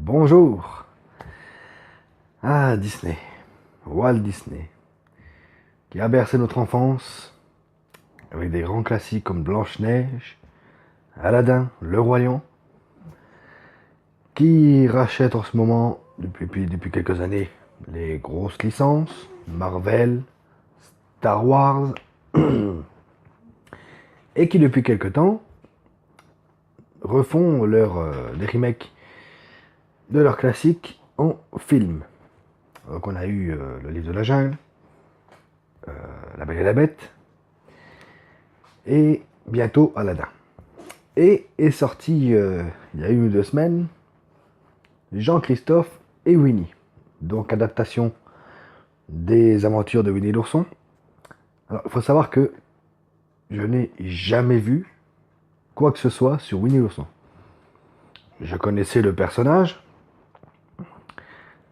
Bonjour. Ah, Disney. Walt Disney. Qui a bercé notre enfance avec des grands classiques comme Blanche-Neige, Aladdin, Le Roi Lion. Qui rachète en ce moment, depuis quelques années, les grosses licences, Marvel, Star Wars. Et qui depuis quelques temps refont des remakes de leurs classiques en film. Donc on a eu Le Livre de la Jungle, La Belle et la Bête, et bientôt Aladdin. Et est sorti il y a 1 ou 2 semaines Jean-Christophe et Winnie, donc adaptation des aventures de Winnie l'ourson. Alors il faut savoir que je n'ai jamais vu quoi que ce soit sur Winnie l'ourson. Je connaissais le personnage,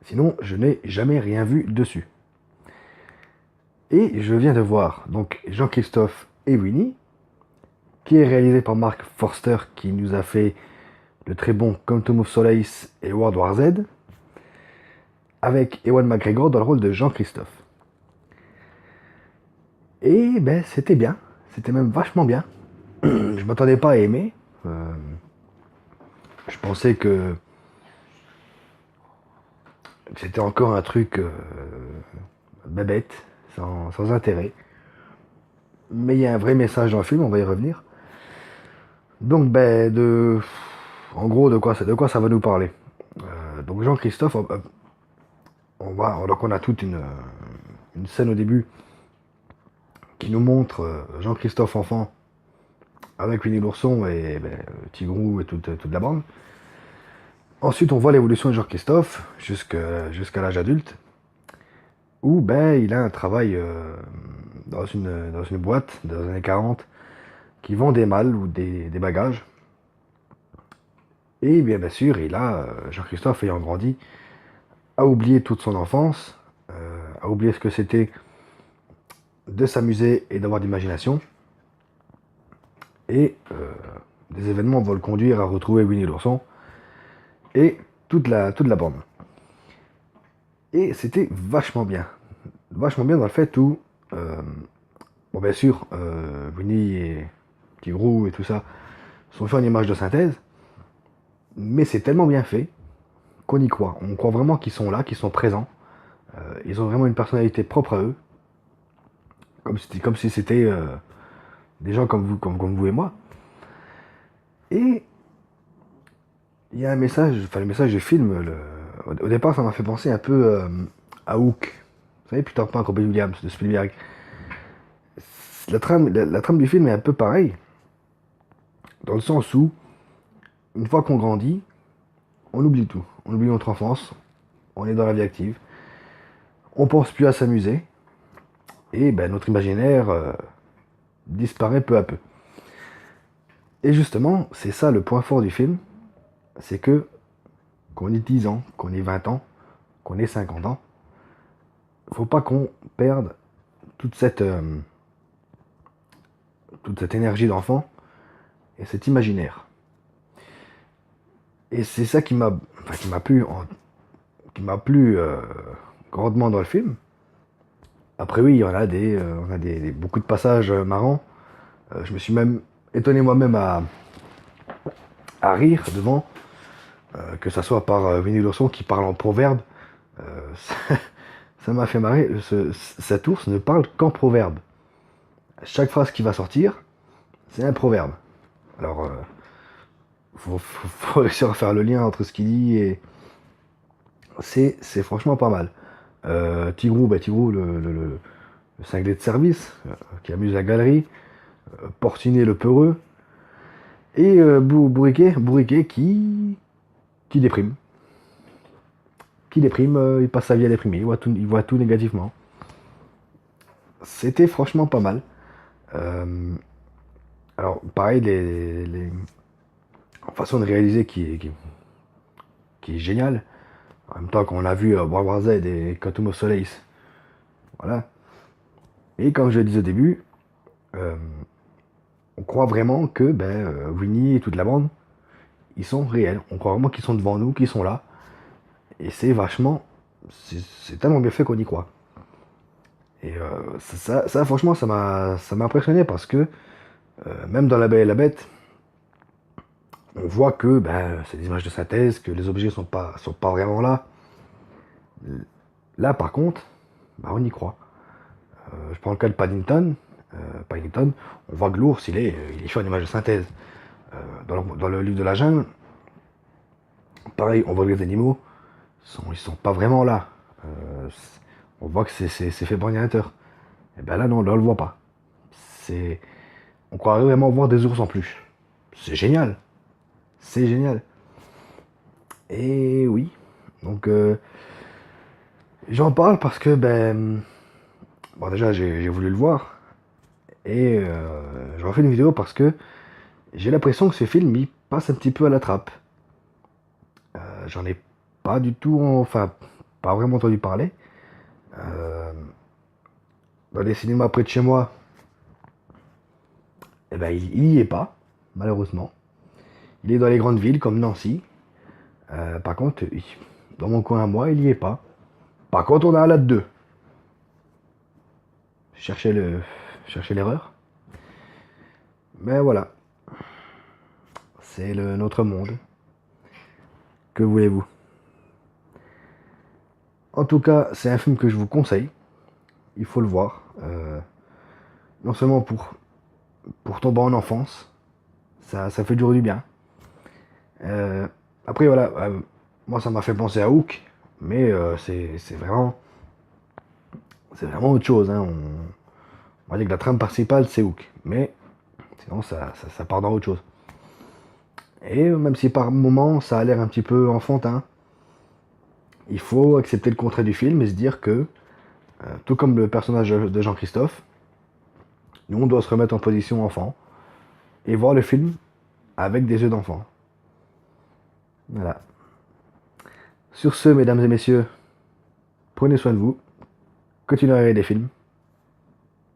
sinon je n'ai jamais rien vu dessus. Et je viens de voir donc Jean-Christophe et Winnie, qui est réalisé par Mark Forster, qui nous a fait le très bon Quantum of Solace et World War Z, avec Ewan McGregor dans le rôle de Jean-Christophe. Et ben c'était bien, c'était même vachement bien. Je m'attendais pas à aimer. Je pensais que c'était encore un truc bébête, sans intérêt. Mais il y a un vrai message dans le film, on va y revenir. Donc en gros de quoi ça va nous parler. Donc Jean-Christophe, donc on a toute une scène au début qui nous montre Jean-Christophe enfant avec Winnie l'ourson et Tigrou et toute la bande. Ensuite, on voit l'évolution de Jean-Christophe jusqu'à l'âge adulte, où il a un travail dans une boîte dans les années 40 qui vend des malles ou des bagages. Et bien sûr, Jean-Christophe ayant grandi, a oublié toute son enfance, a oublié ce que c'était de s'amuser et d'avoir d'imagination. Et des événements vont le conduire à retrouver Winnie l'ourson et toute la bande. Et c'était vachement bien. Vachement bien dans le fait où, bien sûr, Winnie et Tigrou et tout ça sont faits en images de synthèse, mais c'est tellement bien fait qu'on y croit. On croit vraiment qu'ils sont là, qu'ils sont présents. Ils ont vraiment une personnalité propre à eux, comme si c'était des gens comme vous et moi. Et il y a un message, le message du film, au départ ça m'a fait penser un peu à Hook. Vous savez, Peter Pan, Robin Williams, de Spielberg. La trame du film est un peu pareille, dans le sens où, une fois qu'on grandit, on oublie tout. On oublie notre enfance, on est dans la vie active, on pense plus à s'amuser, et notre imaginaire disparaît peu à peu. Et justement, c'est ça le point fort du film, c'est que, qu'on ait 10 ans, qu'on ait 20 ans, qu'on ait 50 ans, faut pas qu'on perde toute cette énergie d'enfant et cet imaginaire. Et c'est ça qui m'a plu grandement dans le film. Après oui, on a beaucoup de passages marrants. Je me suis même étonné moi-même à rire devant, que ça soit par Winnie l'ourson qui parle en proverbe. Ça m'a fait marrer. Cet ours ne parle qu'en proverbe. Chaque phrase qui va sortir, c'est un proverbe. Alors, faut réussir à faire le lien entre ce qu'il dit et c'est franchement pas mal. Tigrou, le cinglé de service, qui amuse la galerie. Portinet le peureux. Et Bourriquet qui déprime. Il passe sa vie à déprimer, il voit tout négativement. C'était franchement pas mal. Alors, pareil, les façon de réaliser qui est géniale. En même temps qu'on a vu World War Z et Quantum of Solace. Voilà. Et comme je le disais au début, on croit vraiment que Winnie et toute la bande, ils sont réels. On croit vraiment qu'ils sont devant nous, qu'ils sont là. Et c'est vachement... C'est tellement bien fait qu'on y croit. Et franchement, ça m'a impressionné parce que même dans La Belle et la Bête, on voit que ben, c'est des images de synthèse, que les objets sont pas vraiment là. Là, par contre, ben, on y croit. Je prends le cas de Paddington. Paddington, on voit que l'ours, il est fait en image de synthèse. Dans le livre de la jungle, pareil, on voit que les animaux, ils sont pas vraiment là. On voit que c'est fait par ordinateur. Et ben là, non, là, on le voit pas. C'est, on croirait vraiment voir des ours en plus. C'est génial. C'est génial. Et oui. Donc, j'en parle parce que, ben, bon, déjà, j'ai voulu le voir. Et j'en fais une vidéo parce que j'ai l'impression que ce film, il passe un petit peu à la trappe. J'en ai pas du tout, enfin, pas vraiment entendu parler. Euh, Dans les cinémas près de chez moi, eh ben, il y est pas, malheureusement. Il est dans les grandes villes comme Nancy. Par contre, dans mon coin à moi, il y est pas. Par contre, on a la 2. Cherchez l'erreur. Mais voilà, c'est notre monde. Que voulez-vous? En tout cas, c'est un film que je vous conseille. Il faut le voir. Non seulement pour tomber en enfance, ça fait toujours du bien. Après, voilà, moi ça m'a fait penser à Hook, mais c'est vraiment autre chose. Hein. On va dire que la trame principale c'est Hook, mais sinon ça part dans autre chose. Et même si par moments ça a l'air un petit peu enfantin, il faut accepter le contraire du film et se dire que, tout comme le personnage de Jean-Christophe, nous on doit se remettre en position enfant et voir le film avec des yeux d'enfant. Voilà. Sur ce, mesdames et messieurs, prenez soin de vous, continuez à regarder des films.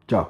Ciao.